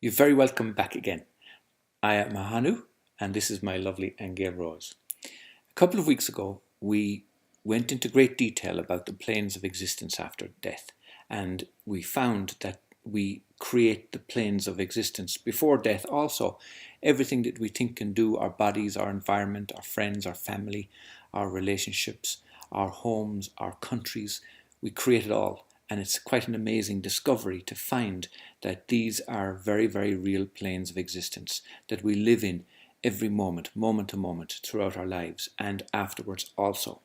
You're very welcome back again. I am Ahonu, and this is my lovely Aingeal Rose. A couple of weeks ago, we went into great detail about the planes of existence after death, and we found that we create the planes of existence before death also. Everything that we think and do, our bodies, our environment, our friends, our family, our relationships, our homes, our countries, we create it all. And it's quite an amazing discovery to find that these are very, very real planes of existence that we live in every moment, moment to moment, throughout our lives and afterwards also.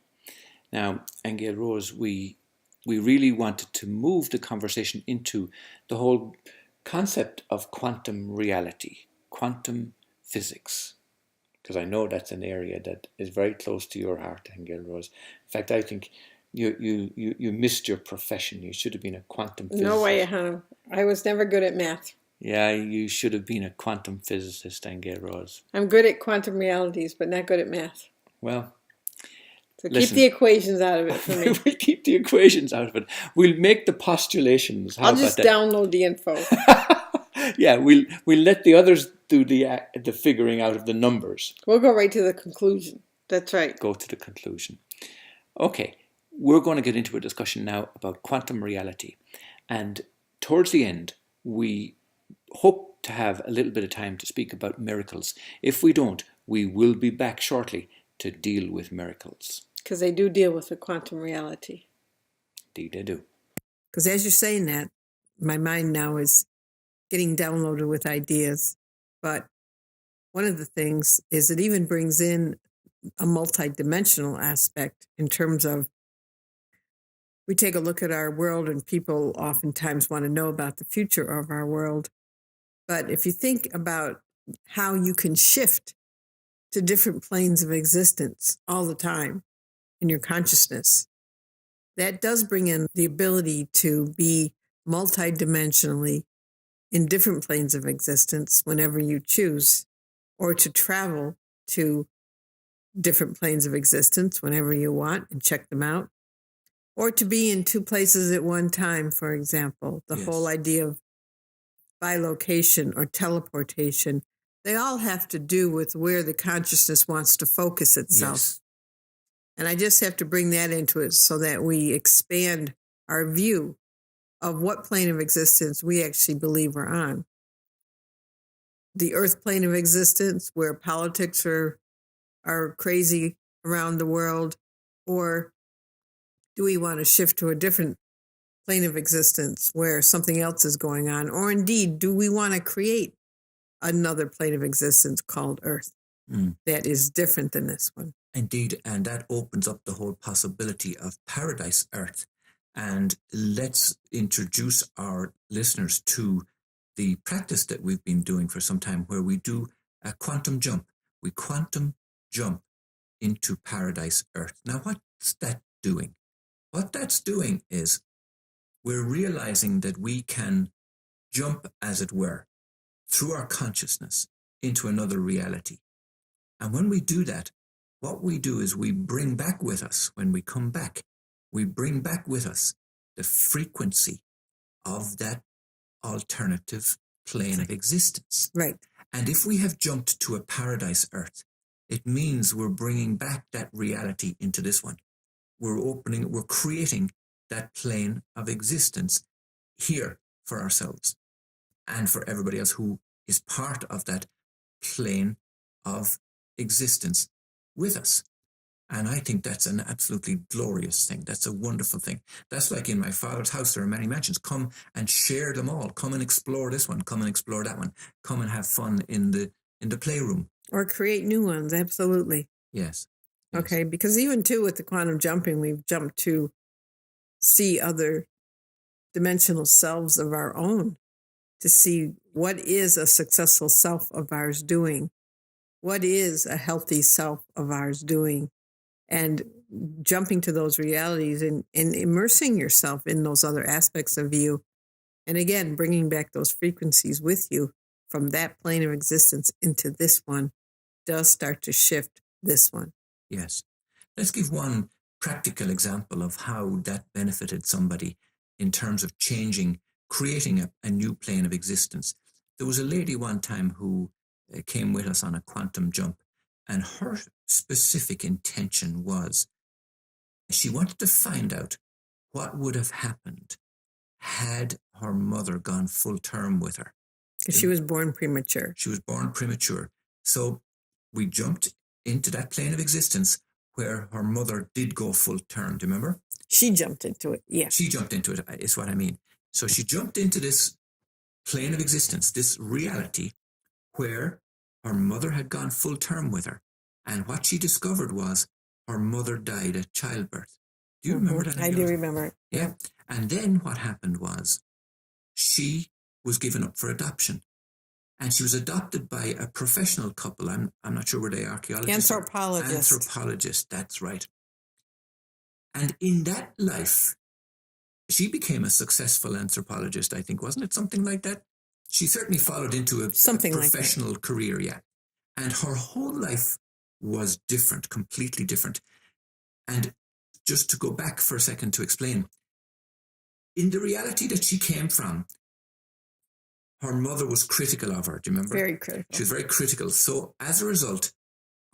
Now, Aingeal Rose, we really wanted to move the conversation into the whole concept of quantum reality, quantum physics, because I know that's an area that is very close to your heart, Aingeal Rose. In fact, I think you missed your profession. You should have been a quantum physicist. No way, huh? I was never good at math. Yeah, you should have been a quantum physicist, Aingeal Rose. I'm good at quantum realities, but not good at math. Well, so listen, keep the equations out of it for me. We'll keep the equations out of it. We'll make the postulations. I'll just download the info. Yeah, we'll let the others do the figuring out of the numbers. We'll go right to the conclusion. That's right. Go to the conclusion. Okay, we're going to get into a discussion now about quantum reality. And towards the end, we hope to have a little bit of time to speak about miracles. If we don't, we will be back shortly to deal with miracles. Because they do deal with the quantum reality. Indeed, they do. Because as you're saying that, my mind now is getting downloaded with ideas. But one of the things is it even brings in a multidimensional aspect in terms of we take a look at our world and people oftentimes want to know about the future of our world. But if you think about how you can shift to different planes of existence all the time in your consciousness, that does bring in the ability to be multidimensionally in different planes of existence whenever you choose, or to travel to different planes of existence whenever you want and check them out, or to be in two places at one time, for example. The whole idea of bilocation or teleportation, they all have to do with where the consciousness wants to focus itself. Yes. And I just have to bring that into it so that we expand our view of what plane of existence we actually believe we're on. The earth plane of existence, where politics are crazy around the world, or do we want to shift to a different plane of existence where something else is going on? Or indeed, do we want to create another plane of existence called Earth that is different than this one? Indeed, and that opens up the whole possibility of paradise Earth. And let's introduce our listeners to the practice that we've been doing for some time, where we do a quantum jump. We quantum jump into paradise Earth. Now, what's that doing? What that's doing is we're realizing that we can jump, as it were, through our consciousness into another reality. And when we do that, what we do is we bring back with us, when we come back, we bring back with us the frequency of that alternative plane of existence. Right. And if we have jumped to a paradise Earth, it means we're bringing back that reality into this one. We're creating that plane of existence here for ourselves and for everybody else who is part of that plane of existence with us. And I think that's an absolutely glorious thing. That's a wonderful thing. That's like in my Father's house, there are many mansions. Come and share them all. Come and explore this one. Come and explore that one. Come and have fun in the playroom. Or create new ones, absolutely. Yes. Okay, because even too with the quantum jumping, we've jumped to see other dimensional selves of our own, to see what is a successful self of ours doing, what is a healthy self of ours doing, and jumping to those realities and immersing yourself in those other aspects of you. And again, bringing back those frequencies with you from that plane of existence into this one does start to shift this one. Yes. Let's give one practical example of how that benefited somebody in terms of creating a new plane of existence. There was a lady one time who came with us on a quantum jump, and her specific intention was she wanted to find out what would have happened had her mother gone full term with her. Because she was born premature. She was born premature. So we jumped into that plane of existence where her mother did go full term. Do you remember? She jumped into it, yes. She jumped into it, is what I mean. So she jumped into this plane of existence, this reality where her mother had gone full term with her. And what she discovered was her mother died at childbirth. Do you remember that? I do remember it. Yeah. And then what happened was she was given up for adoption. And she was adopted by a professional couple. I'm not sure were they archaeologists. Anthropologists, that's right. And in that life, she became a successful anthropologist, I think, wasn't it? Something like that? She certainly followed into a professional career, yeah. And her whole life was different, completely different. And just to go back for a second to explain, in the reality that she came from, her mother was critical of her. Do you remember? Very critical. She was very critical. So as a result,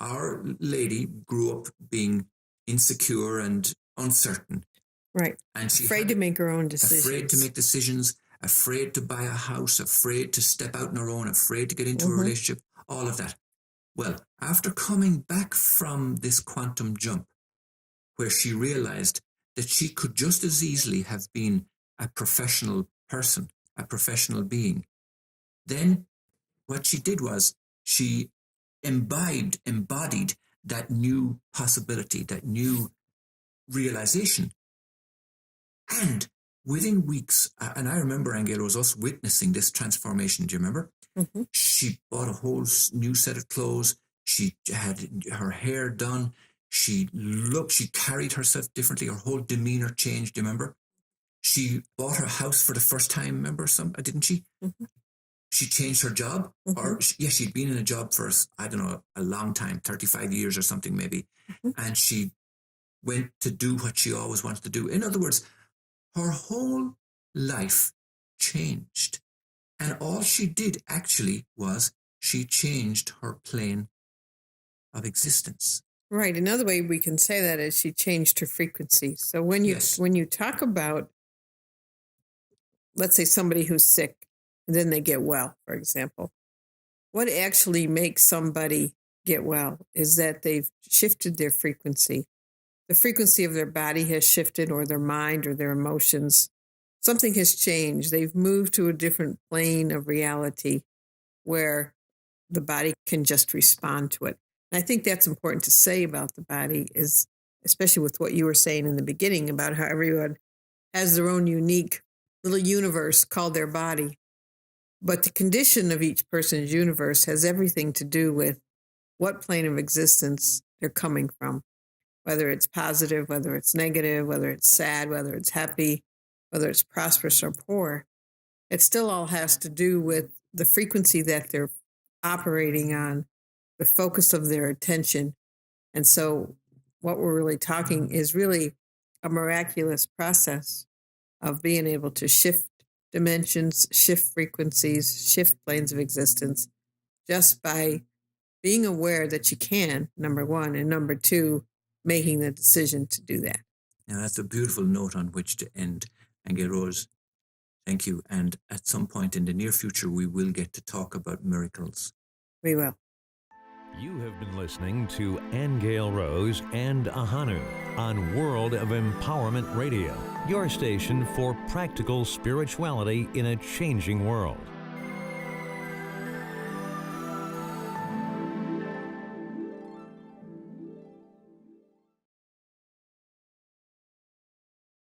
our lady grew up being insecure and uncertain. Right. And she afraid to make her own decisions. Afraid to make decisions, afraid to buy a house, afraid to step out on her own, afraid to get into a relationship, all of that. Well, after coming back from this quantum jump, where she realized that she could just as easily have been a professional person, a professional being, then what she did was she embodied that new possibility, that new realization. And within weeks, and I remember, Aingeal Rose, us witnessing this transformation. Do you remember? Mm-hmm. She bought a whole new set of clothes. She had her hair done. She carried herself differently. Her whole demeanor changed. Do you remember? She bought her house for the first time. Remember didn't she? Mm-hmm. She changed her job. Mm-hmm. She'd been in a job for, I don't know, a long time, 35 years or something maybe. Mm-hmm. And she went to do what she always wanted to do. In other words, her whole life changed. And all she did actually was she changed her plane of existence. Right. Another way we can say that is she changed her frequency. So when you talk about, let's say, somebody who's sick and then they get well, for example, what actually makes somebody get well is that they've shifted their frequency. The frequency of their body has shifted, or their mind or their emotions. Something has changed. They've moved to a different plane of reality where the body can just respond to it. And I think that's important to say about the body, is especially with what you were saying in the beginning about how everyone has their own unique little universe called their body. But the condition of each person's universe has everything to do with what plane of existence they're coming from. Whether it's positive, whether it's negative, whether it's sad, whether it's happy, whether it's prosperous or poor, it still all has to do with the frequency that they're operating on, the focus of their attention. And so what we're really talking is really a miraculous process of being able to shift dimensions, shift frequencies, shift planes of existence, just by being aware that you can, number one, and number two, making the decision to do that. Now, that's a beautiful note on which to end. Aingeal Rose, thank you. And at some point in the near future, we will get to talk about miracles. We will. You have been listening to Aingeal Rose and Ahonu on World of Empowerment Radio, your station for practical spirituality in a changing world.